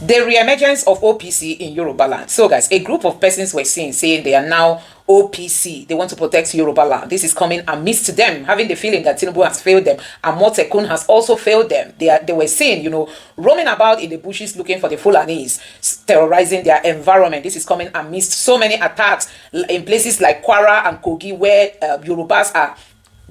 The re-emergence of OPC in Yoruba land. So guys, a group of persons were seen saying they are now OPC. They want to protect Yoruba land. This is coming amidst them, having the feeling that Tinubu has failed them and Motekun has also failed them. They were seen, roaming about in the bushes looking for the Fulanis, terrorizing their environment. This is coming amidst so many attacks in places like Kwara and Kogi where Yorubas are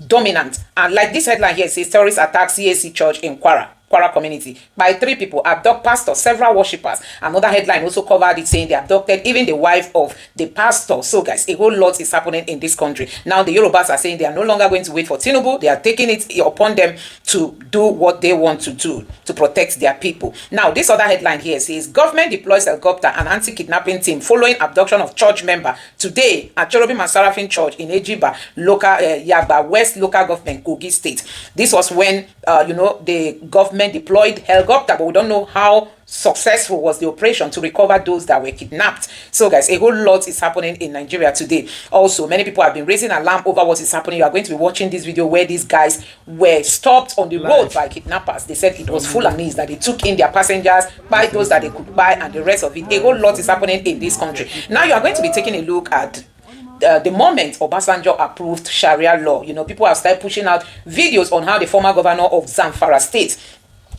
dominant. And like this headline here says, terrorist attack CAC church in Kwara community by 3 people, abduct pastor, several worshippers. Another headline also covered it saying they abducted even the wife of the pastor. So guys, a whole lot is happening in this country. Now the Yorubas are saying they are no longer going to wait for Tinubu. They are taking it upon them to do what they want to do to protect their people. Now this other headline here says government deploys helicopter and anti-kidnapping team following abduction of church member today at Cherubim and Seraphim Church in Ejiba, local Yaba West local government, Kogi State. This was when the government deployed helicopter, but we don't know how successful was the operation to recover those that were kidnapped. So guys, a whole lot is happening in Nigeria today. Also, many people have been raising alarm over what is happening. You are going to be watching this video where these guys were stopped on the road by kidnappers. They said it was Fulanis that they took in their passengers, by those that they could buy, and the rest of it. A whole lot is happening in this country. Now you are going to be taking a look at the moment Obasanjo approved Sharia law. People have started pushing out videos on how the former governor of Zamfara State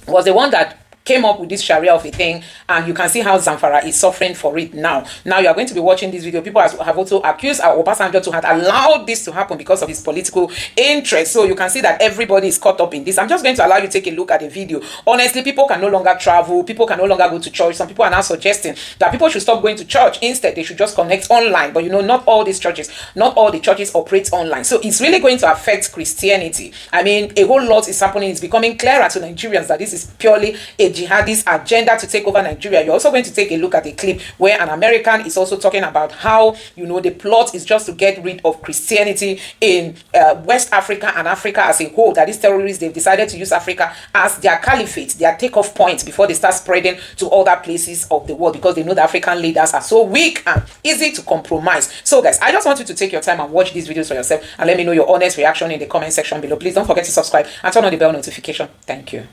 was the one that came up with this Sharia of a thing, and you can see how Zamfara is suffering for it now. Now you are going to be watching this video. People have also accused Obasanjo to have allowed this to happen because of his political interest. So you can see that everybody is caught up in this. I'm just going to allow you to take a look at the video. Honestly, people can no longer travel. People can no longer go to church. Some people are now suggesting that people should stop going to church. Instead, they should just connect online. But not all these churches, not all the churches operate online. So it's really going to affect Christianity. I mean, a whole lot is happening. It's becoming clearer to Nigerians that this is purely a jihadist agenda to take over Nigeria. You're also going to take a look at a clip where an American is also talking about how the plot is just to get rid of Christianity in West Africa and Africa as a whole. That these terrorists, they've decided to use Africa as their caliphate, their takeoff point before they start spreading to other places of the world, because they know the African leaders are so weak and easy to compromise. So guys, I just want you to take your time and watch these videos for yourself and let me know your honest reaction in the comment section below. Please don't forget to subscribe and turn on the bell notification. Thank you.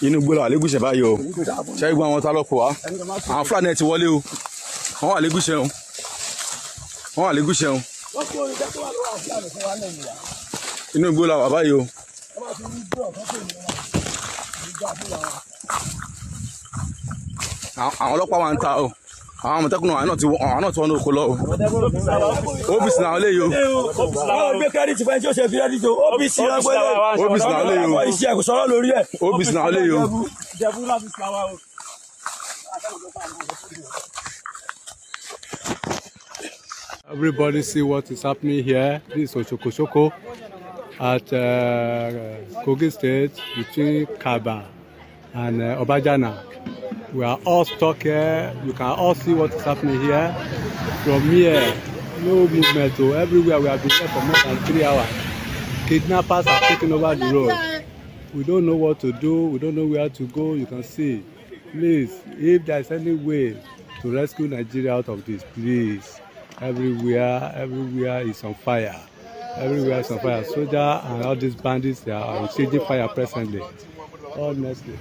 Inú gbọ́dọ̀ àlégúnṣe báyìí o ṣe gbọ́n àwọn tá lọ́pọ̀ wá àwọn Fúlàní ti wọlé o wọ́n wà légúnṣe o wọ́n wà légúnṣe o inú gbọ́dọ̀ wà báyìí o. Àwọn ọlọ́pàá wa ń ta o àwọn Àmọ̀tẹ́kùn àwọn náà ti wọ́n ní oko lọ o OPC náà lè yọ wọ́n gbé kẹ́rìtì fún ẹni tí ó ṣe fi rẹ́dí tó OPC náà gbé OPC náà lè yọ iṣẹ́ kò sọ̀rọ̀ lórí ẹ̀ OPC náà lè yọ. Everybody see what is happening here. This is Oshoko at Kogi State between Kaba and Obajana. We are all stuck here. You can all see what is happening here. From here, no movement. So everywhere we have been here for more than 3 hours. Kidnappers are taking over the road. We don't know what to do. We don't know where to go. You can see. Please, if there is any way to rescue Nigeria out of this, please. Everywhere is on fire. Everywhere is on fire. Soldiers and all these bandits, they are exchanging fire presently. Honestly,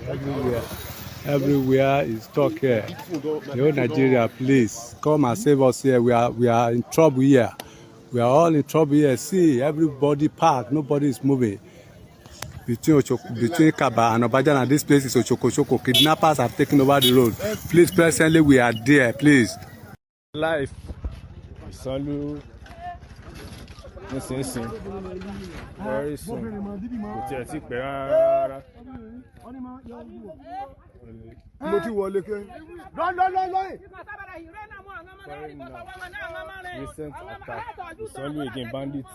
everywhere is stuck here. The whole Nigeria, please come and save us here. We are in trouble here. We are all in trouble here. See, everybody parked. Nobody is moving. Between Kaba and Obajana, this place is Ochoko. Kidnappers have taken over the road. Please, presently we are there. Please. Life. Salut. Very soon. Recent attack. Salut again, bandits.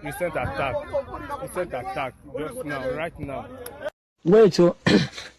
Recent attack just now, right now. Wait, so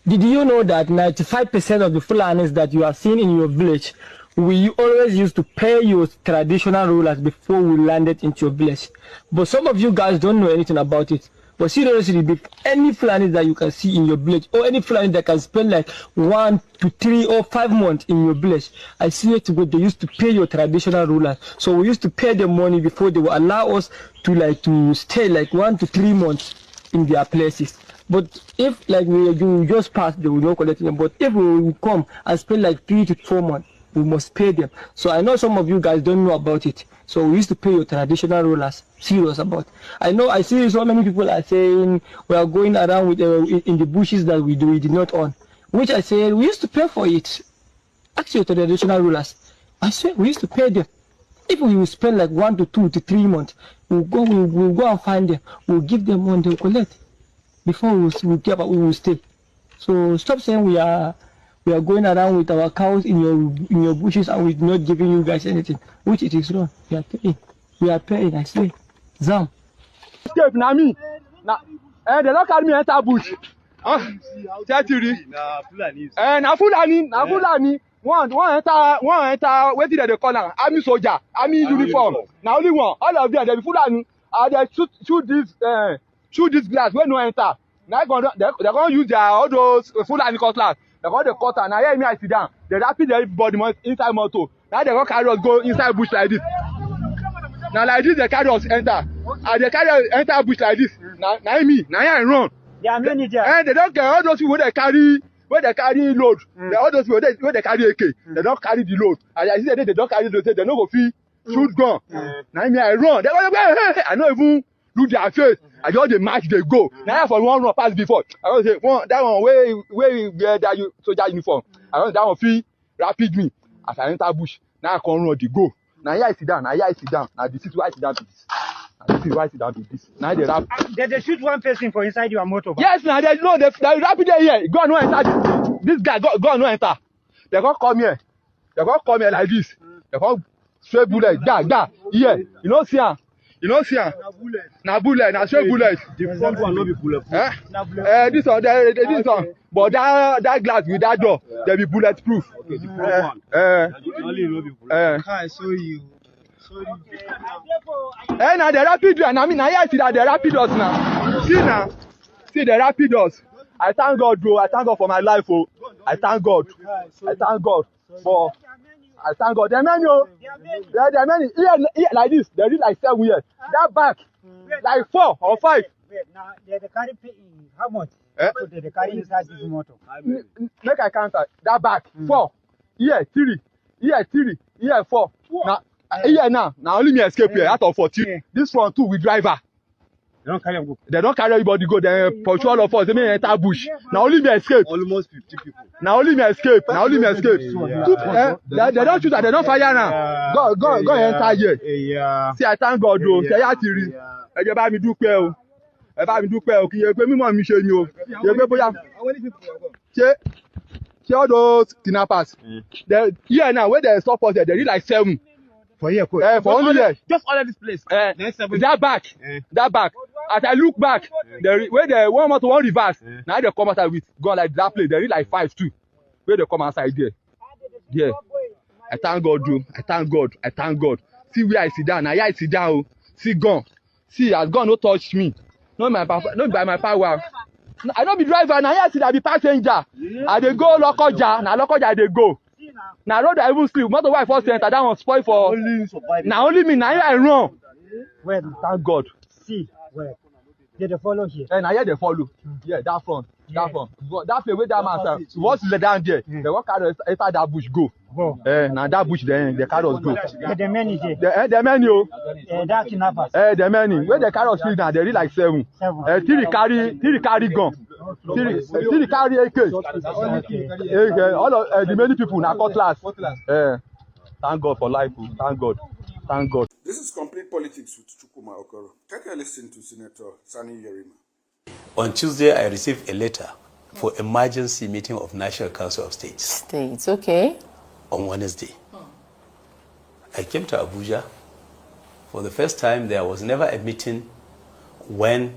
did you know that 95% of the Fulanis that you are seeing in your village we always used to pay your traditional rulers before we landed into your village. But some of you guys don't know anything about it. But seriously, any Fulani that you can see in your village, or any Fulani that can spend like 1 to 3 or 5 months in your village, I see it good. They used to pay your traditional rulers. So we used to pay them money before they would allow us to stay like 1 to 3 months in their places. But if like we just pass, they will not collect them. But if we will come and spend like 3 to 4 months, we must pay them. So I know some of you guys don't know about it. So we used to pay your traditional rulers. Serious about. I see so many people are saying we are going around with in the bushes that we did not own. Which I say we used to pay for it. Ask your traditional rulers. I swear we used to pay them. If we will spend like 1 to 2 to 3 months, we'll go and find them. We'll give them money, they'll collect. Before we will stay. So stop saying we are going around with our cows in your bushes and we're not giving you guys anything, which it is wrong. We are paying, I swear. Zam. Escape na me. They don't carry me enter bush. Na Fulani. One enter. Wetin they call am? Army soldier, army uniform. Now only one. All of them they be Fulani. They shoot this glass when no enter. Now they're gonna use all those Fulani cutlass. They're going to cut and now hear me I sit down. They rapid everybody inside motor. Now they're going to carry us go inside bush like this. Now like this they carry us enter. And they carry us enter bush like this. Now I run. And they don't care all those people they carry load. All those people where they carry AK. They don't carry the load. And I see they don't carry the load. They don't go feel shoot gun. Now I run. They go, I know even look their face. I just the match they go. Now for one run pass before. I don't say that one where we wear that soldier uniform. I don't that one feel rapid me. As I enter bush, now I can run the go. Now here I sit down. Now this is why I sit down to this. Now they rap. They shoot one person for inside your motor. Yes, now they rapid here. Go no enter. This guy go no enter. They gonna come here. Like this. They gonna straight bullet. Da. Here. You know see am. Na bullet, na straight bullet. The front one no be bullet. This one. But that glass with that door, they be bulletproof. Okay, the front one. Only no be bullet. I show you. Now the rapid one. I mean, now I see that the rapid us now. See the rapid us. I thank God, bro. I thank God for my life, oh. I thank God for. I thank God. There are many. Here like this. There is like 7 years. That back, like 4 or 5. Now they carry how much? So they carry inside this motor. Make I count that back 4. Here 3. Here 3. Here 4. Now here now only me escape here out of 14. This one too with driver. They don't carry them go. They don't carry everybody go. They pursue all of us. They may enter bush. Now only me escape. Almost 50 people. Now only me escape. They don't shoot. They don't fire now. Go enter here. Yeah. See, I thank God, bro. Say ya tiri. Ẹ bá mi dúpẹ́ o. Ẹ bá mi dúpẹ́ o. Kí ye pé mímọ́ mi ṣe ni o. Ye pé bóyá. Ṣé all those kidnappers. Here now where they stop us there, they read like 7. For here, for only there. Just all of this place. That back. As I look back, where the one motor one reverse. Now they come outside with gun like that place. They read like 5 too. Where they come outside there. Yeah. I thank God, bro. I thank God. See where I sit down. Now here I sit down. See gun. See as gun no touch me. Not by my power. I don't be driver. Now here I sit down be passenger. I dey go Lokoja. Now Lokoja they go. Now road I even sleep. Motor wife first center. That one spoil for. Now only me. Now here I run. Where? Thank God. See where? They follow here. Now here they follow. Yeah, that front. That place where that man say. Once they down there, they won't carry enter that bush go. Now that bush then they carry us go. The many here. The many oh. That kidnappers. The many. Where they carry us now, they read like 7. 3 carry gun. 3 carry AK. All of the many people now cutlass. Thank God for life. Thank God. This is Complete Politics with Chukwuma Okoro. Take a listen to Senator Sani Yerima. On Tuesday, I received a letter for emergency meeting of National Council of States. Okay. On Wednesday. I came to Abuja. For the first time, there was never a meeting when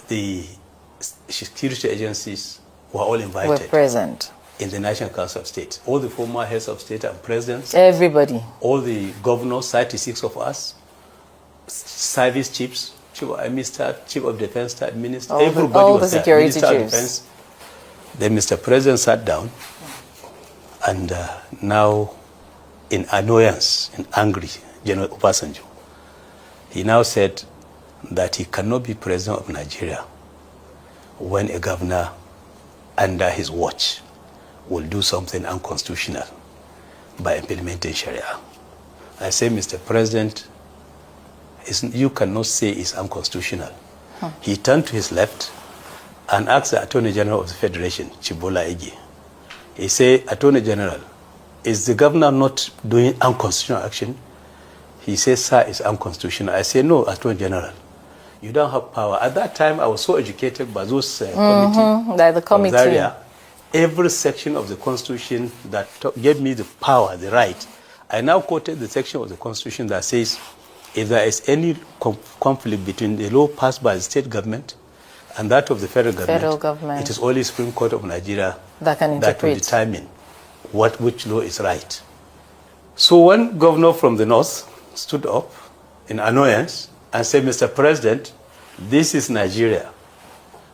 the security agencies were all invited. Were present. in the National Council of State. All the former heads of state and presidents. Everybody. All the governors, 36 of us, service chiefs, chief of army staff, chief of defense staff, minister, everybody all was the there. security Minister of chiefs. Defense. Then Mr. President sat down, and now in annoyance, in angry, General Obasanjo, he now said that he cannot be president of Nigeria when a governor under his watch will do something unconstitutional by implementing Sharia. I say, Mr. President, you cannot say it's unconstitutional. He turned to his left and asked the Attorney General of the Federation, Chibola Ege. He said, Attorney General, is the governor not doing unconstitutional action? He says, sir, it's unconstitutional. I say, no, Attorney General, you don't have power. At that time, I was so educated by those committee. Zaria, every section of the Constitution that gave me the power, the right. I now quoted the section of the Constitution that says, if there is any conflict between the law passed by the state government and that of the federal government, it is only Supreme Court of Nigeria that will determine which law is right. So one governor from the north stood up in annoyance and said, Mr. President, this is Nigeria.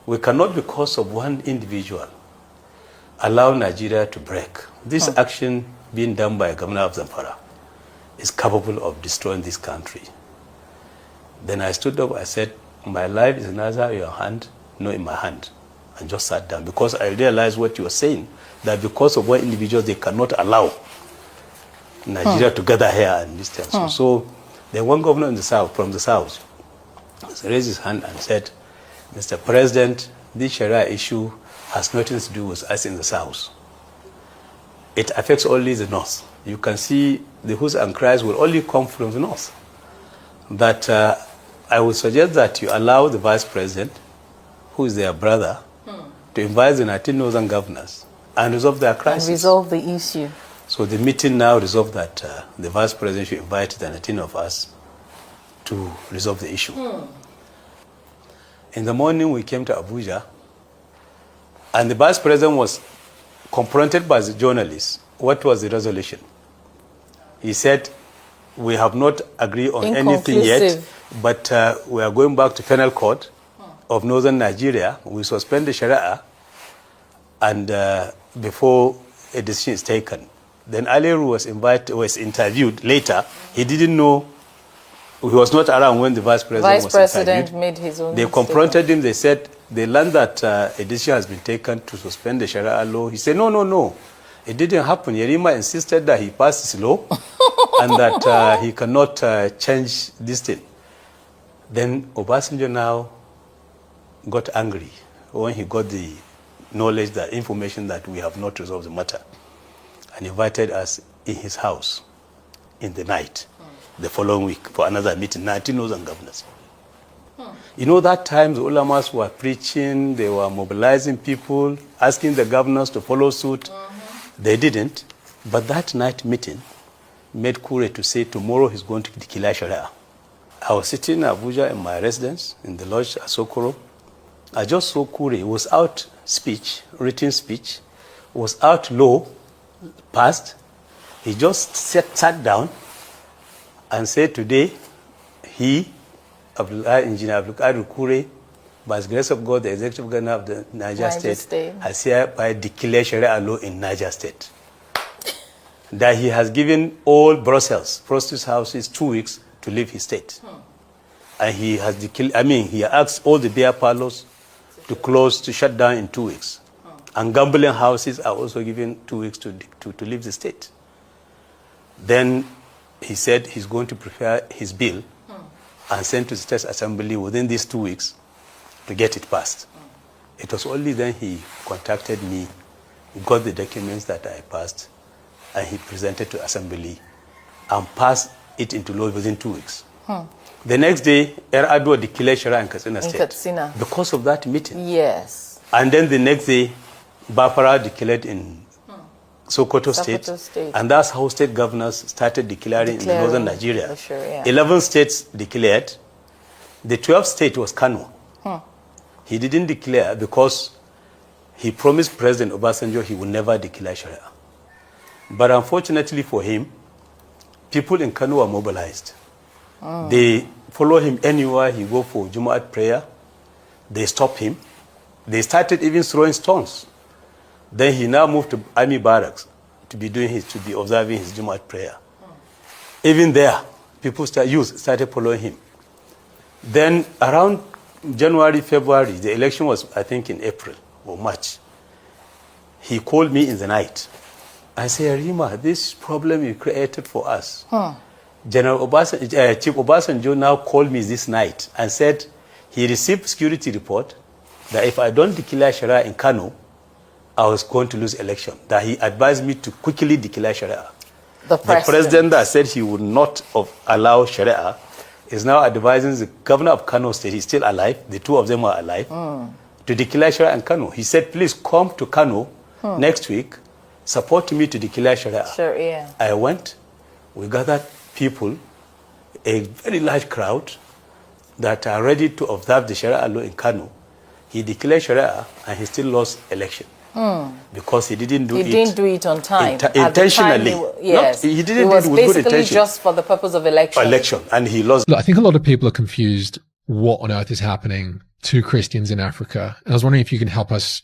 We cannot, because of one individual, allow Nigeria to break. This action being done by a governor of Zamfara is capable of destroying this country. Then I stood up, I said, my life is neither in your hand nor in my hand. And just sat down because I realized what you were saying, that because of one individual, they cannot allow Nigeria to gather here and this time. So then one governor in the south, from the south, raised his hand and said, Mr. President, this Sharia issue has nothing to do with us in the south. It affects only the north. You can see the who's and cries will only come from the north. That I would suggest that you allow the vice president, who is their brother, to invite the 19 northern governors and resolve their crisis. And resolve the issue. So the meeting now resolved that the vice president should invite the 19 of us to resolve the issue. In the morning, we came to Abuja, and the vice president was confronted by the journalists. What was the resolution? He said, we have not agreed on anything yet, but we are going back to penal court of northern Nigeria. We suspend the Sharia and before a decision is taken. Then Aliru was interviewed later. He didn't know, he was not around when the vice president was interviewed. Made his own They confronted him. They said, they learned that a decision has been taken to suspend the Sharia law. He said, no. It didn't happen. Yerima insisted that he passed his law and that he cannot change this thing. Then Obasanjo now got angry when he got the knowledge, that information that we have not resolved the matter, and invited us in his house in the night, the following week, for another meeting, 19 northern governors. You know, that time the ulamas were preaching, they were mobilizing people, asking the governors to follow suit. They didn't, but that night meeting made Kure to say tomorrow he's going to declare Sharia. I was sitting in Abuja in my residence, in the lodge at Sokoro. I just saw Kure. It was out speech, written speech, was out law, passed. He just sat down and said today, he, Engineer Abdul Kure, by the grace of God, the executive governor of the Niger State, has hereby declared Sharia law in Niger State. That he has given all Brussels, prostitute houses, 2 weeks to leave his state. And he has declared, he asked all the beer parlors to close, to shut down in 2 weeks. And gambling houses are also given 2 weeks to leave the state. Then he said he's going to prepare his bill and send to the State Assembly within these 2 weeks to get it passed. It was only then he contacted me, got the documents that I passed, and he presented to Assembly and passed it into law within 2 weeks. The next day, Adwa declared Sharia in Katsina State. Because of that meeting. Yes. And then the next day, Bafara declared in Sokoto State. And that's how state governors started declaring in northern Nigeria. 11 states declared. The 12th state was Kanu. He didn't declare because he promised President Obasanjo he would never declare Sharia. But unfortunately for him, people in Kanu are mobilized. They follow him anywhere he go for Jumu'at prayer. They stop him. They started even throwing stones. Then he now moved to army barracks to be observing his Jumu'at prayer. Even there, people started following him. Then around January, February, the election was, I think, in April or March. He called me in the night. I said, Rima, this problem you created for us. Chief Obasanjo now called me this night and said he received security report that if I don't declare Sharia in Kano, I was going to lose election. That he advised me to quickly declare Sharia. The president that said he would not allow Sharia is now advising the governor of Kano State, he's still alive, the two of them are alive, to declare Sharia in Kano. He said, please come to Kano next week, support me to declare Sharia. Sharia. I went, we gathered people, a very large crowd that are ready to observe the Sharia law in Kano. He declared Sharia and he still lost election. Because he didn't do it on time. Intentionally. Yes. He didn't do it with good intention. Basically just for the purpose of election. And he lost. Look, I think a lot of people are confused what on earth is happening to Christians in Africa. And I was wondering if you can help us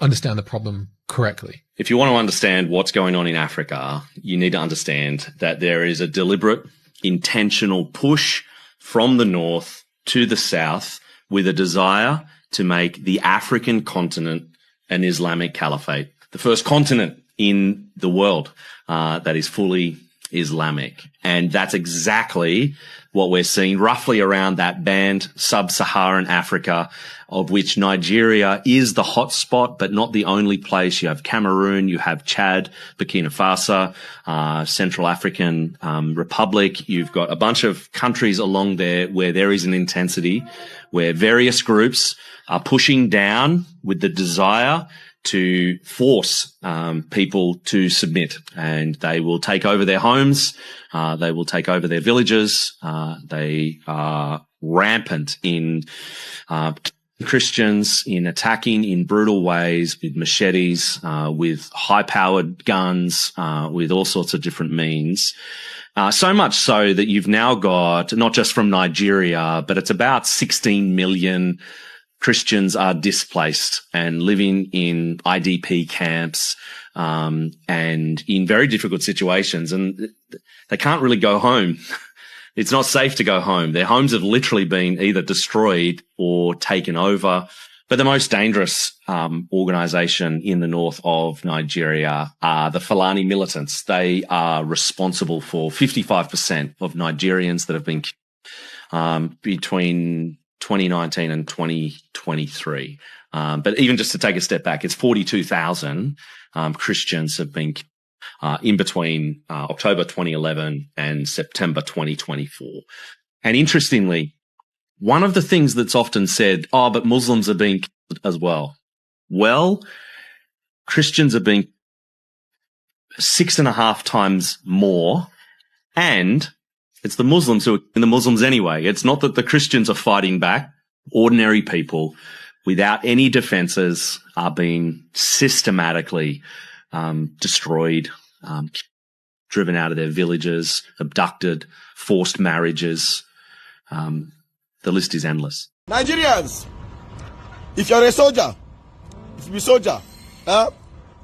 understand the problem correctly. If you want to understand what's going on in Africa, you need to understand that there is a deliberate, intentional push from the north to the south with a desire to make the African continent an Islamic caliphate, the first continent in the world that is fully Islamic. And that's exactly what we're seeing roughly around that band, sub-Saharan Africa, of which Nigeria is the hotspot, but not the only place. You have Cameroon, you have Chad, Burkina Faso, Central African Republic. You've got a bunch of countries along there where there is an intensity, where various groups are pushing down with the desire to force people to submit, and they will take over their homes, they will take over their villages, they are rampant in Christians, in attacking in brutal ways with machetes, with high-powered guns, with all sorts of different means. So much so that you've now got, not just from Nigeria, but it's about 16 million Christians are displaced and living in IDP camps, and in very difficult situations, and they can't really go home. It's not safe to go home. Their homes have literally been either destroyed or taken over. But the most dangerous organization in the north of Nigeria are the Fulani militants. They are responsible for 55% of Nigerians that have been killed between 2019 and 2023. But even just to take a step back, it's 42,000 Christians have been in between October 2011 and September 2024. And interestingly, one of the things that's often said, but Muslims are being killed as well. Well, Christians are being 6.5 times more, and it's the Muslims who are killing the Muslims anyway. It's not that the Christians are fighting back. Ordinary people without any defenses are being systematically destroyed, driven out of their villages, abducted, forced marriages. The list is endless. Nigerians, if you're a soldier, if you be soldier,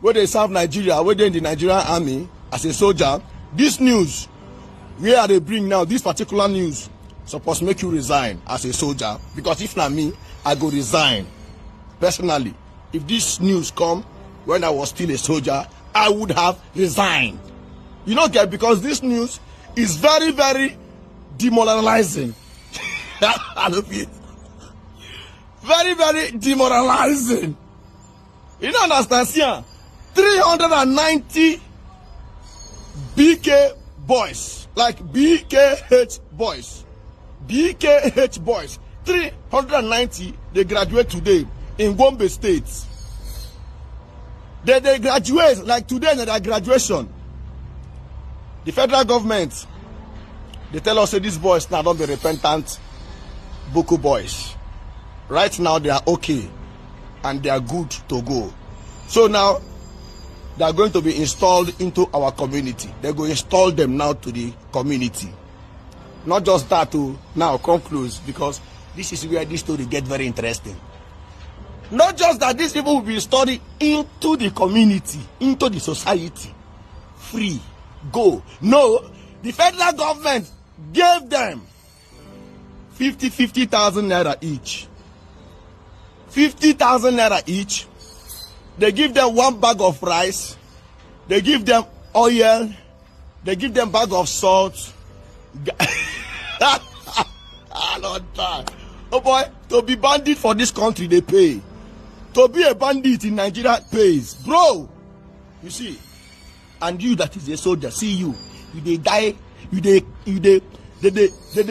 where they serve Nigeria, where they in the Nigerian army as a soldier, this news, where they bring now, this particular news, supposed to make you resign as a soldier. Because if not me, I go resign. Personally, if this news come when I was still a soldier, I would have resigned. You know, because this news is very, very demoralizing. I love it. Very, very demoralizing. You don't understand, here? 390 BK boys, like BKH boys. BKH boys. 390, they graduate today in Gombe State. They graduate, like today in their graduation. The federal government, they tell us that these boys now don't be repentant Boko boys. Right now they are okay and they are good to go. So now, they are going to be installed into our community. They're going to install them now to the community. Not just that to now come close, because this is where this story gets very interesting. Not just that these people will be installed into the community, into the society. Free. Go. No, the federal government gave them 50,000 naira each. 50,000 naira each. They give them one bag of rice. They give them oil. They give them bag of salt. Oh boy, to be bandit for this country, they pay. To be a bandit in Nigeria pays. Bro, you see. And you that is a soldier, see you. They die. They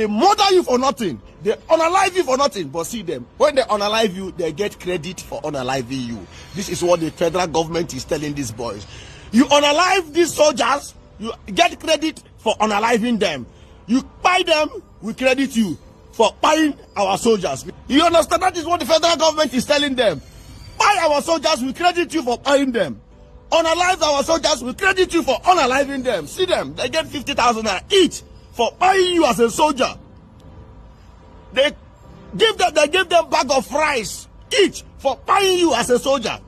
murder you for nothing. They unalive you for nothing. But see them. When they unalive you, they get credit for unaliving you. This is what the federal government is telling these boys. You unalive these soldiers, you get credit for unaliving them. You buy them, we credit you for buying our soldiers. You understand? That is what the federal government is telling them. Buy our soldiers, we credit you for buying them. Unalive our soldiers, we credit you for unaliving them. See them, they get 50,000 each for buying you as a soldier. They give them bag of rice each for buying you as a soldier.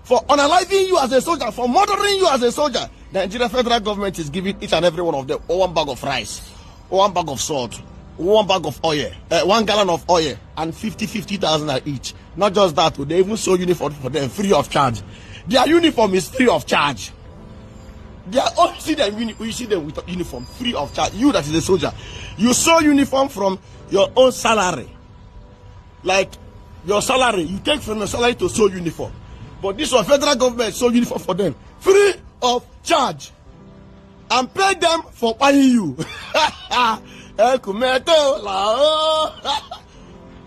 For unaliving you as a soldier, for murdering you as a soldier. The Nigeria federal government is giving each and every one of them one bag of rice, one bag of salt, one bag of oil, 1 gallon of oil, and 50,000 each. Not just that, they even sew uniform for them free of charge. Their uniform is free of charge. You see them with uniform free of charge. You that is a soldier, you sew uniform from your own salary. Like your salary, you take from your salary to sew uniform. But this one, federal government sew uniform for them free of charge, and pay them for buying you.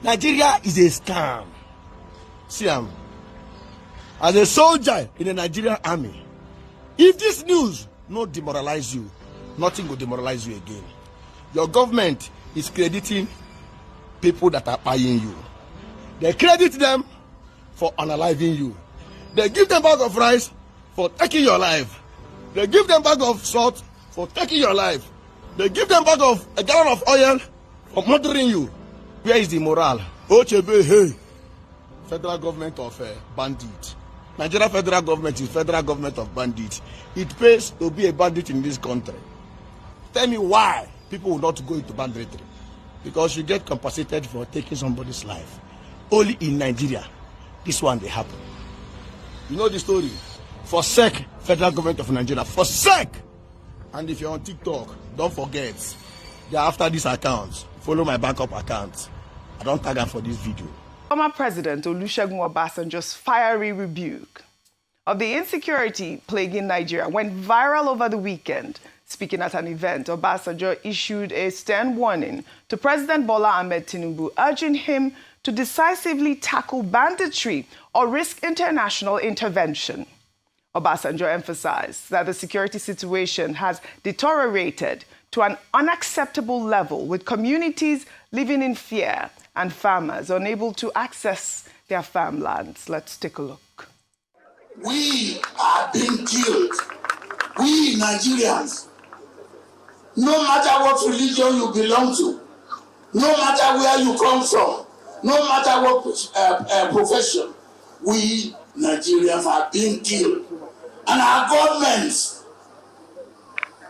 Nigeria is a scam. See, as a soldier in the Nigerian army, if this news not demoralize you, nothing will demoralize you again. Your government is crediting people that are buying you. They credit them for unaliving you. They give them bag of rice for taking your life. They give them bag of salt for taking your life. They give them bag of a gallon of oil for murdering you. Where is the morale? Ochebe, hey, federal government of bandit. Nigeria federal government is federal government of bandits. It pays to be a bandit in this country. Tell me why people will not go into banditry. Because you get compensated for taking somebody's life. Only in Nigeria, this one they happen. You know the story. Forsake federal government of Nigeria. Forsake. And if you're on TikTok, don't forget. They're after these accounts. Follow my backup accounts. I don't tag them for this video. Former President Olusegun Obasanjo's fiery rebuke of the insecurity plaguing Nigeria went viral over the weekend. Speaking at an event, Obasanjo issued a stern warning to President Bola Ahmed Tinubu, urging him to decisively tackle banditry or risk international intervention. Obasanjo emphasized that the security situation has deteriorated to an unacceptable level, with communities living in fear and farmers unable to access their farmlands. Let's take a look. We are being killed. We Nigerians. No matter what religion you belong to, no matter where you come from, no matter what profession, we Nigerians are being killed. And our governments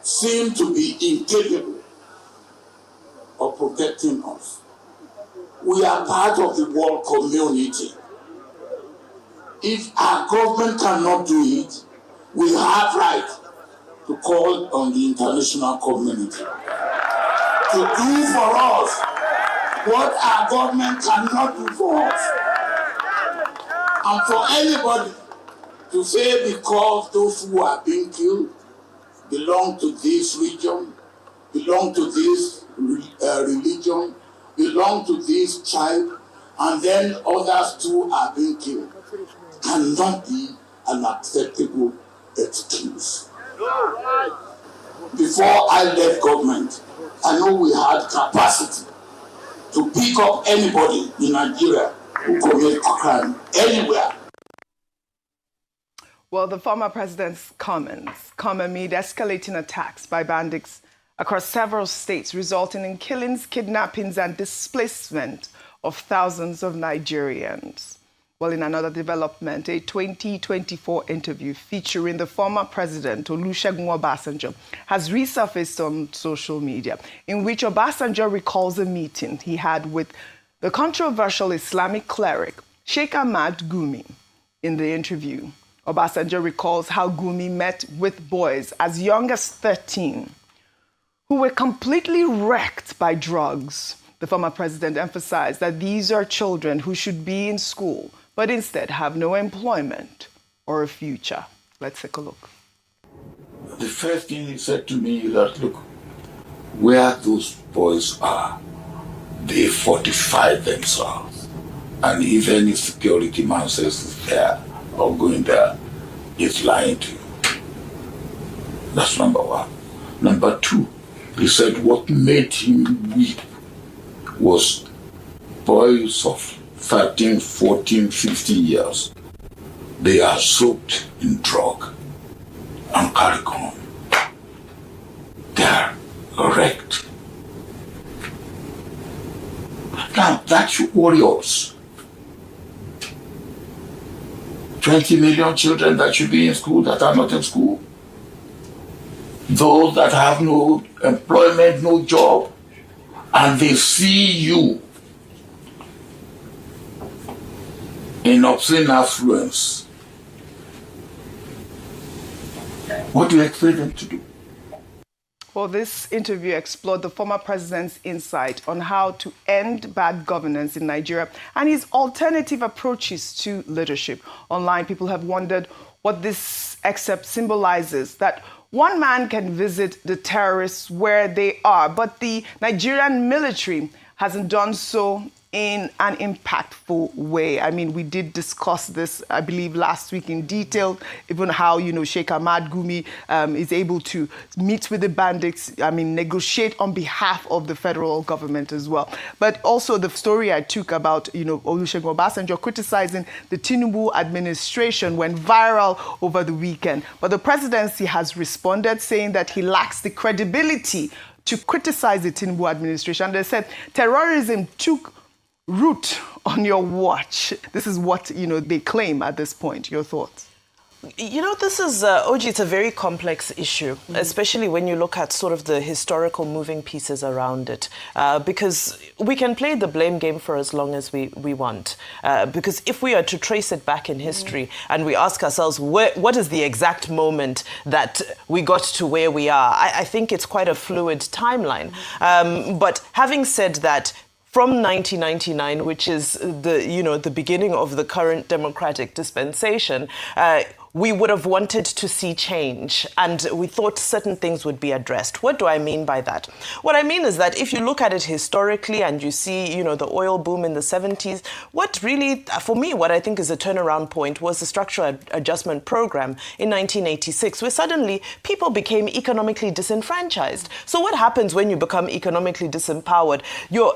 seem to be incapable of protecting us. We are part of the world community. If our government cannot do it, we have right to call on the international community to do for us what our government cannot do for us. And for anybody to say because those who are being killed belong to this region, belong to this religion, belong to this tribe, and then others too are being killed, cannot be an acceptable excuse. Before I left government, I know we had capacity to pick up anybody in Nigeria who commits a crime anywhere. Well, the former president's comments come amid escalating attacks by bandits across several states, resulting in killings, kidnappings, and displacement of thousands of Nigerians. Well, in another development, a 2024 interview featuring the former president, Olusegun Obasanjo, has resurfaced on social media, in which Obasanjo recalls a meeting he had with the controversial Islamic cleric, Sheikh Ahmad Gumi. In the interview, Obasanjo recalls how Gumi met with boys as young as 13 who were completely wrecked by drugs. The former president emphasized that these are children who should be in school, but instead have no employment or a future. Let's take a look. The first thing he said to me is that, look, where those boys are, they fortify themselves. And if any security man says it's there or going there, he's lying to you. That's number one. Number two, he said what made him weep was boys of 13, 14, 15 years. They are soaked in drug and carry on. They are wrecked. Now, that should worry us. 20 million children that should be in school that are not in school. Those that have no employment, no job, and they see you in obscene affluence. What do you expect them to do? Well, this interview explored the former president's insight on how to end bad governance in Nigeria and his alternative approaches to leadership. Online, people have wondered what this excerpt symbolizes, that one man can visit the terrorists where they are, but the Nigerian military hasn't done so in an impactful way. I mean, we did discuss this, I believe, last week in detail, even how, Sheikh Ahmad Gumi is able to meet with the bandits, negotiate on behalf of the federal government as well. But also the story I took about, Olusegun Obasanjo criticizing the Tinubu administration went viral over the weekend. But the presidency has responded, saying that he lacks the credibility to criticize the Tinubu administration. And they said terrorism took root on your watch. This is what, they claim at this point. Your thoughts? This is, OG, it's a very complex issue, especially when you look at sort of the historical moving pieces around it, because we can play the blame game for as long as we want. Because if we are to trace it back in history and we ask ourselves, what is the exact moment that we got to where we are, I think it's quite a fluid timeline. But having said that, from 1999, which is the beginning of the current democratic dispensation, we would have wanted to see change, and we thought certain things would be addressed. What do I mean by that? What I mean is that if you look at it historically and you see, the oil boom in the 70s, what really, for me, what I think is a turnaround point was the structural adjustment program in 1986, where suddenly people became economically disenfranchised. So what happens when you become economically disempowered?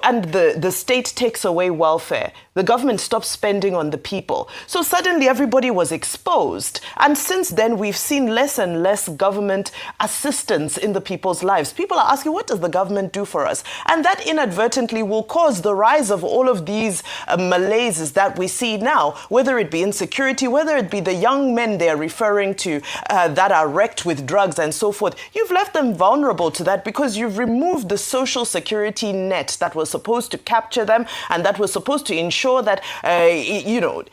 And the state takes away welfare. The government stops spending on the people. So suddenly everybody was exposed. And since then, we've seen less and less government assistance in the people's lives. People are asking, what does the government do for us? And that inadvertently will cause the rise of all of these malaises that we see now, whether it be insecurity, whether it be the young men they're referring to that are wrecked with drugs and so forth. You've left them vulnerable to that because you've removed the social security net that was supposed to capture them and that was supposed to ensure that,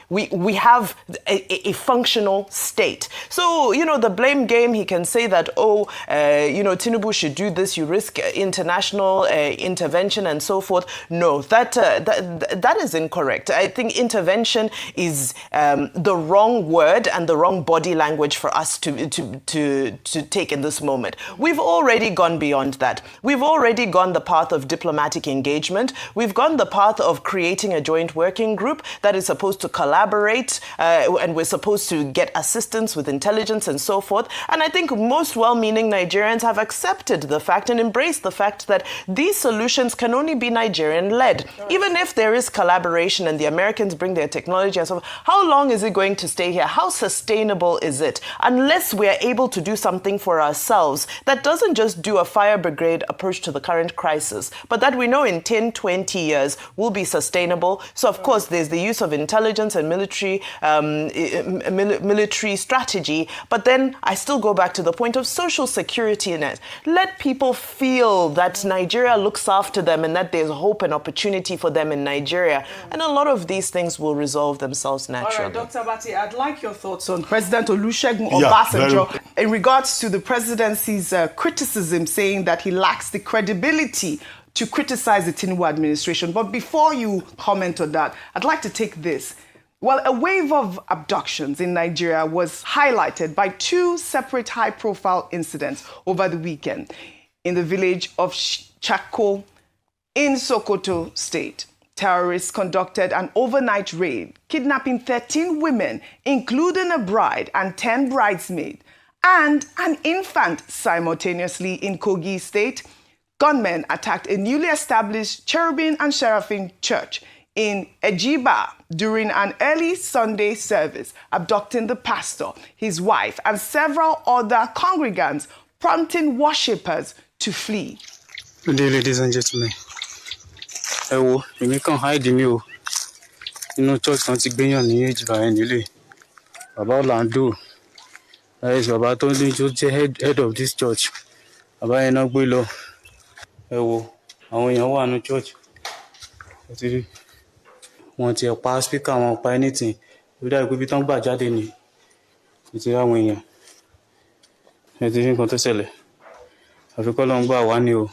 we have a functional state. So, the blame game, he can say that, Tinubu should do this, you risk international intervention and so forth. No, that is incorrect. I think intervention is the wrong word and the wrong body language for us to take in this moment. We've already gone beyond that. We've already gone the path of diplomatic engagement. We've gone the path of creating a joint working group that is supposed to collaborate and we're supposed to get assistance assistance with intelligence and so forth. And I think most well-meaning Nigerians have accepted the fact and embraced the fact that these solutions can only be Nigerian-led. Even if there is collaboration and the Americans bring their technology and so forth, how long is it going to stay here? How sustainable is it? Unless we are able to do something for ourselves that doesn't just do a fire brigade approach to the current crisis, but that we know in 10, 20 years will be sustainable. So, of course, there's the use of intelligence and military strategy. But then I still go back to the point of social security in it. Let people feel that Nigeria looks after them and that there's hope and opportunity for them in Nigeria. And a lot of these things will resolve themselves naturally. All right, Dr. Abati, I'd like your thoughts on President Olusegun Obasanjo in regards to the presidency's criticism, saying that he lacks the credibility to criticize the Tinubu administration. But before you comment on that, I'd like to take this. Well, a wave of abductions in Nigeria was highlighted by two separate high-profile incidents over the weekend in the village of Chako in Sokoto State. Terrorists conducted an overnight raid, kidnapping 13 women, including a bride and 10 bridesmaids, and an infant simultaneously in Kogi State. Gunmen attacked a newly established Cherubim and Seraphim church in Ejiba during an early Sunday service, abducting the pastor, his wife, and several other congregants, prompting worshippers to flee. Good day, ladies and gentlemen. You can hide me. You know, church can't be on the age by any about Lando. That is about only just head of this church. About enough below. I want you one no church. Want your pass speaker on anything. Without could be talking about Jadini. It's a when you. I didn't want to sell it. I've got long by 1 year.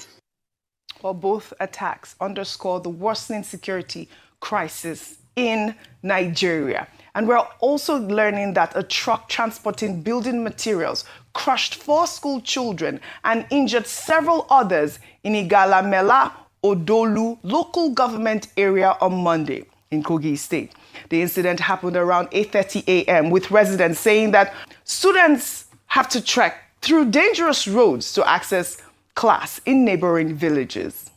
Well, both attacks underscore the worsening security crisis in Nigeria. And we're also learning that a truck transporting building materials crushed 4 school children and injured several others in Igalamela, Odolu local government area on Monday in Kogi State. The incident happened around 8:30 a.m. with residents saying that students have to trek through dangerous roads to access class in neighboring villages.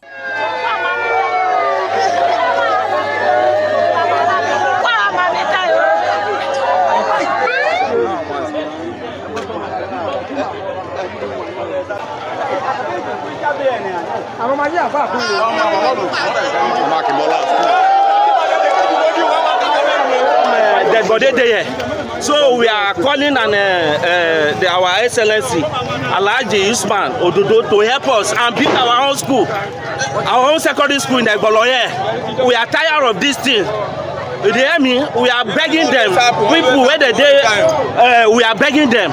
So we are calling on our Excellency Alhaji Usman Ododo to help us and build our own school, our own secondary school in Igboloye. We are tired of this thing. You hear me? We are begging them. People where we are begging them.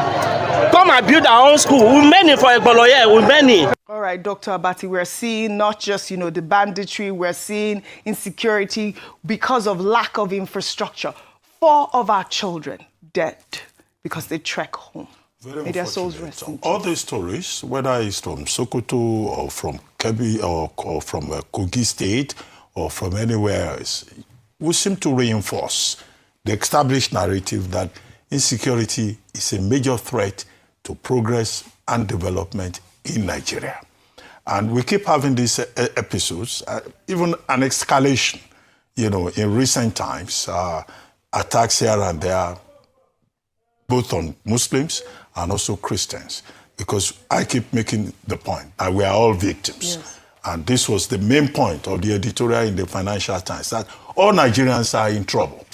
Come and build our own school. We're many for Igboloye. We're many. All right, Dr. Abati, we're seeing not just, the banditry, we're seeing insecurity because of lack of infrastructure. 4 of our children dead because they trek home. May their souls rest in peace. All these stories, whether it's from Sokoto or from Kebbi or from Kogi State or from anywhere else, we seem to reinforce the established narrative that insecurity is a major threat to progress and development in Nigeria. And we keep having these episodes, even an escalation, in recent times, attacks here and there, both on Muslims and also Christians, because I keep making the point that we are all victims. Yes. And this was the main point of the editorial in the Financial Times, that all Nigerians are in trouble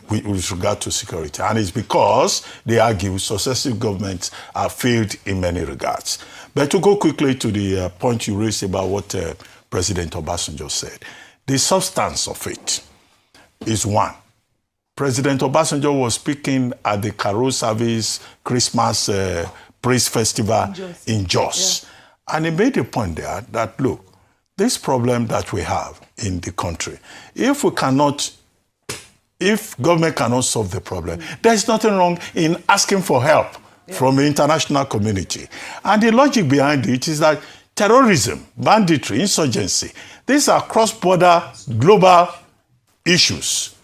with regard to security. And it's because they argue successive governments have failed in many regards. But to go quickly to the point you raised about what President Obasanjo said, the substance of it is one. President Obasanjo was speaking at the Carol Service Christmas Praise Festival in Jos. Yeah. And he made a point there that, look, this problem that we have in the country, if government cannot solve the problem, there's nothing wrong in asking for help from the international community. And the logic behind it is that terrorism, banditry, insurgency, these are cross-border global issues.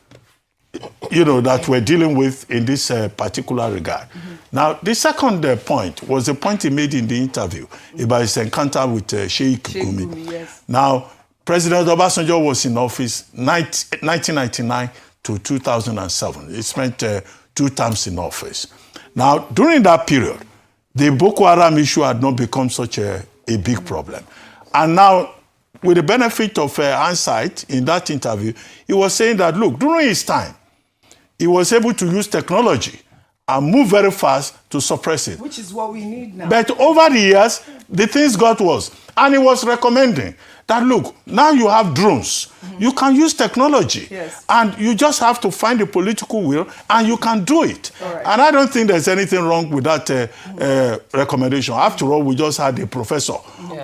that we're dealing with in this particular regard. Now, the second point was the point he made in the interview about his encounter with Sheikh Gumi. Yes. Now, President Obasanjo was in office 1999 to 2007. He spent 2 terms in office. Now, during that period, the Boko Haram issue had not become such a big problem. And now, with the benefit of hindsight in that interview, he was saying that, look, during his time, he was able to use technology and move very fast to suppress it. Which is what we need now. But over the years, the things got worse. And he was recommending that, look, now you have drones. You can use technology. Yes. And you just have to find the political will, and you can do it. Right. And I don't think there's anything wrong with that recommendation. After all, we just had a professor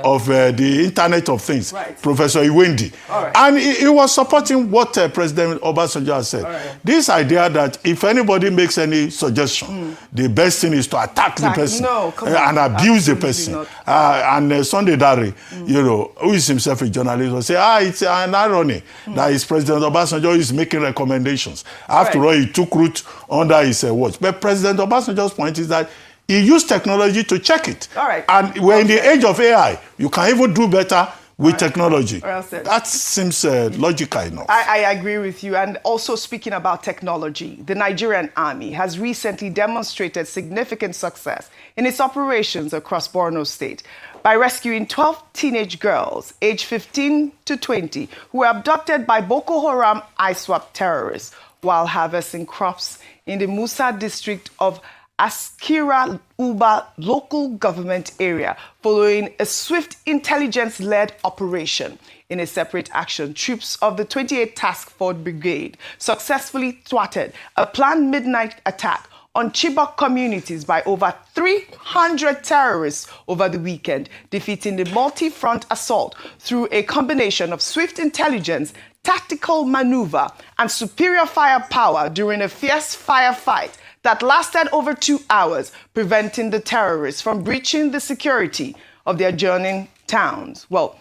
of the Internet of Things, Professor Iwendi. And he was supporting what President Obasanjo has said. This idea that if anybody makes any suggestion, the best thing is to attack the person and abuse the person. And Sunday Dare, who is himself a journalist, will say, it's an irony that his President Obasanjo is making recommendations. After all, he took root under his watch. But President Obasanjo's point is that he used technology to check it. And we're in the age of AI. You can even do better with technology. That seems logical enough. I agree with you. And also speaking about technology, the Nigerian army has recently demonstrated significant success in its operations across Borno State by rescuing 12 teenage girls aged 15 to 20 who were abducted by Boko Haram ISWAP terrorists while harvesting crops in the Musa district of Askira Uba local government area following a swift intelligence-led operation. In a separate action, troops of the 28th Task Force Brigade successfully thwarted a planned midnight attack on Chibok communities by over 300 terrorists over the weekend, defeating the multi-front assault through a combination of swift intelligence, tactical maneuver, and superior firepower during a fierce firefight that lasted over 2 hours, preventing the terrorists from breaching the security of the adjoining towns. Well,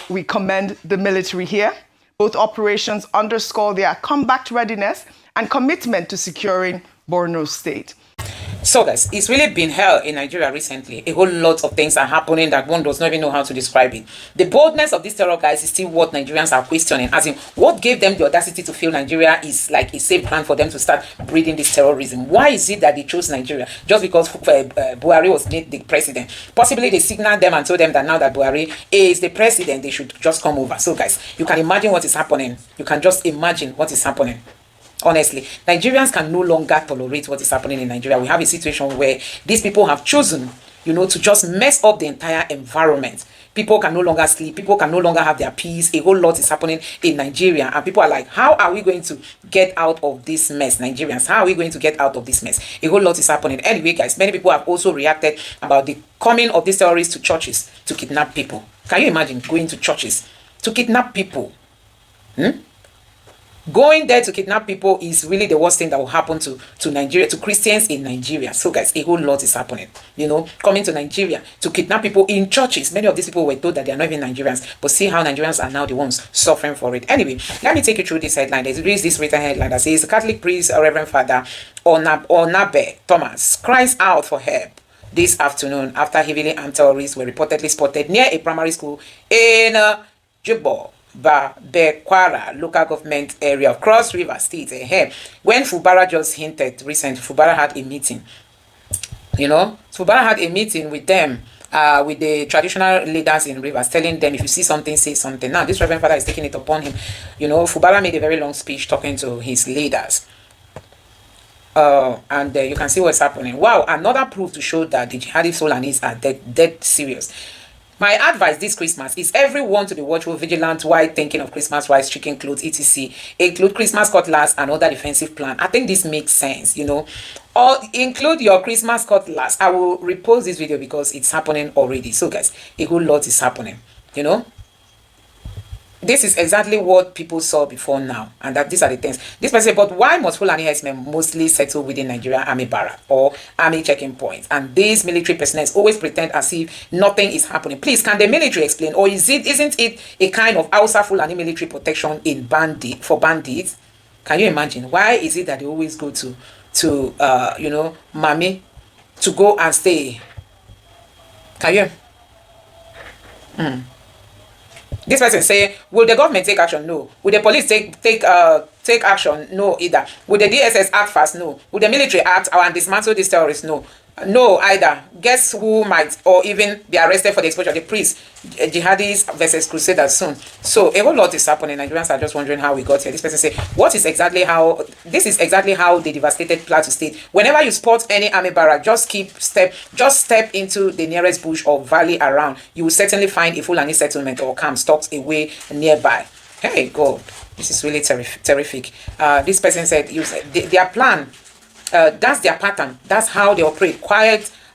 we commend the military here. Both operations underscore their combat readiness and commitment to securing Borno State. So guys, it's really been hell in Nigeria recently. A whole lot of things are happening that one does not even know how to describe it. The boldness of these terror guys is still what Nigerians are questioning. As in, what gave them the audacity to feel Nigeria is like a safe plan for them to start breeding this terrorism? Why is it that they chose Nigeria? Just because Buhari was made the president. Possibly they signaled them and told them that now that Buhari is the president, they should just come over. So guys, you can imagine what is happening. You can just imagine what is happening. Honestly, Nigerians can no longer tolerate what is happening in Nigeria. We have a situation where these people have chosen, to just mess up the entire environment. People can no longer sleep. People can no longer have their peace. A whole lot is happening in Nigeria. And people are like, how are we going to get out of this mess, Nigerians? How are we going to get out of this mess? A whole lot is happening. Anyway, guys, many people have also reacted about the coming of these terrorists to churches to kidnap people. Can you imagine going to churches to kidnap people? Going there to kidnap people is really the worst thing that will happen to Nigeria, to Christians in Nigeria. So guys, a whole lot is happening. Coming to Nigeria to kidnap people in churches. Many of these people were told that they are not even Nigerians, but see how Nigerians are now the ones suffering for it. Anyway, let me take you through this headline. There is this written headline that says, Catholic priest, Reverend Father Onabe Thomas cries out for help this afternoon after heavily armed terrorists were reportedly spotted near a primary school in Jibo, Bekwara local government area of Cross River State. When Fubara just hinted recently, Fubara had a meeting. Fubara had a meeting with them, with the traditional leaders in Rivers, telling them if you see something, say something. Now, this Reverend Father is taking it upon him. Fubara made a very long speech talking to his leaders. And you can see what's happening. Wow, another proof to show that the jihadi Fulanis are dead serious. My advice this Christmas is everyone to be watchful, vigilant while thinking of Christmas rice, chicken, clothes, etc. Include Christmas cutlass and other defensive plan. I think this makes sense, Or include your Christmas cutlass. I will repost this video because it's happening already. So guys, a whole lot is happening, This is exactly what people saw before now, and that these are the things. This person, but why must Fulani herdsmen mostly settle within Nigeria army barrack or army checking points? And these military personnel always pretend as if nothing is happening. Please, can the military explain, or isn't it a kind of Hausa Fulani military protection in for bandits? Can you imagine? Why is it that they always go to you know, Mami to go and stay? Can you? This person say, will the government take action? No. Will the police take action? No either. Will the DSS act fast? No. Will the military act and dismantle these terrorists? No. No either. Guess who might or even be arrested for the exposure? The priests, jihadis versus crusaders soon. So a whole lot is happening. Nigerians are just wondering how we got here. This person say, this is exactly how they devastated Plateau State. Whenever you spot any army barrack, just step into the nearest bush or valley around. You will certainly find a Fulani settlement or camp tucked away nearby. Hey God, this is really terrific. This person said, their plan. That's their pattern. That's how they operate.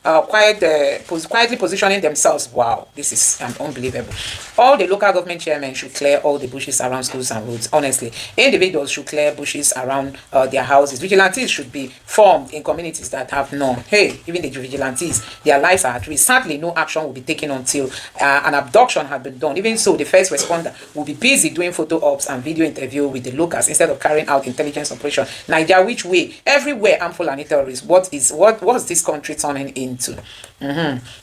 Quietly positioning themselves. Wow, this is unbelievable. All the local government chairmen should clear all the bushes around schools and roads. Honestly, individuals should clear bushes around their houses. Vigilantes should be formed in communities that have none. Hey, even the vigilantes, their lives are at risk. Sadly, no action will be taken until an abduction has been done. Even so, the first responder will be busy doing photo ops and video interview with the locals instead of carrying out intelligence operation. Nigeria, which way? Everywhere, Fulani terrorists. What's this country turning into?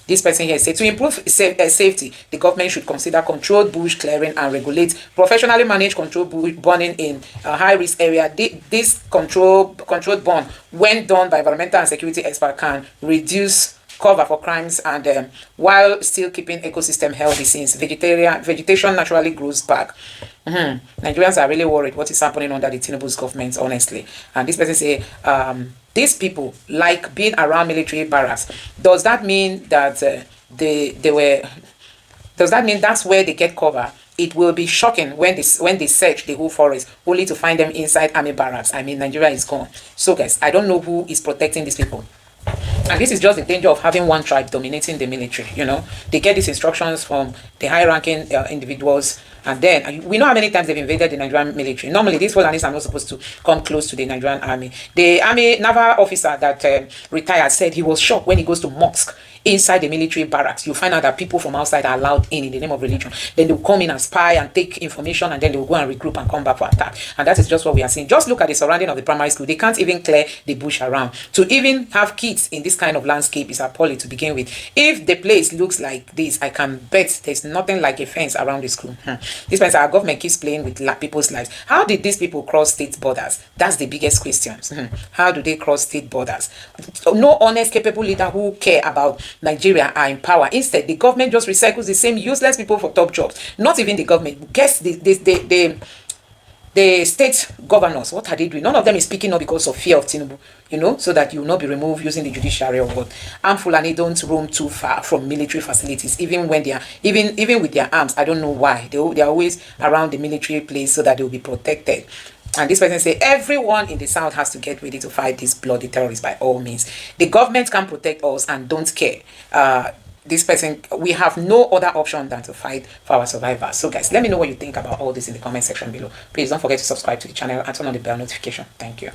This person here said, to improve safety, the government should consider controlled bush clearing and regulate professionally managed controlled bush burning in a high-risk area. This controlled burn, when done by environmental and security experts, can reduce cover for crimes and while still keeping ecosystem healthy, since vegetation naturally grows back. Nigerians are really worried what is happening under the Tinubu's government, honestly. And this person say, these people like being around military barracks. Does that mean that does that mean that's where they get cover? It will be shocking when they search the whole forest only to find them inside army barracks. I mean, Nigeria is gone. So guys, I don't know who is protecting these people. And this is just the danger of having one tribe dominating the military. You know, they get these instructions from the high-ranking individuals, and then we know how many times they've invaded the Nigerian military. Normally, these Fulanis are not supposed to come close to the Nigerian army. The army naval officer that retired said he was shocked when he goes to mosque inside the military barracks. You find out that people from outside are allowed in the name of religion. Then they'll come in and spy and take information, and then they'll go and regroup and come back for attack. And that is just what we are seeing. Just look at the surrounding of the primary school. They can't even clear the bush around. To even have kids in this kind of landscape is appalling to begin with. If the place looks like this, I can bet there's nothing like a fence around the school. This means our government keeps playing with people's lives. How did these people cross state borders? That's the biggest question. How do they cross state borders? No honest, capable leader who care about Nigeria are in power. Instead, the government just recycles the same useless people for top jobs. Not even the government. Guess the state governors, what are they doing? None of them is speaking up because of fear of Tinubu, you know, so that you will not be removed using the judiciary or what. And Fulani don't roam too far from military facilities, even when they are, even with their arms. I don't know why. They are always around the military place so that they will be protected. And this person say everyone in the south has to get ready to fight these bloody terrorists by all means. The government can protect us and don't care. This person, we have no other option than to fight for our survivors. So guys, let me know what you think about all this in the comment section below. Please don't forget to subscribe to the channel and turn on the bell notification. Thank you.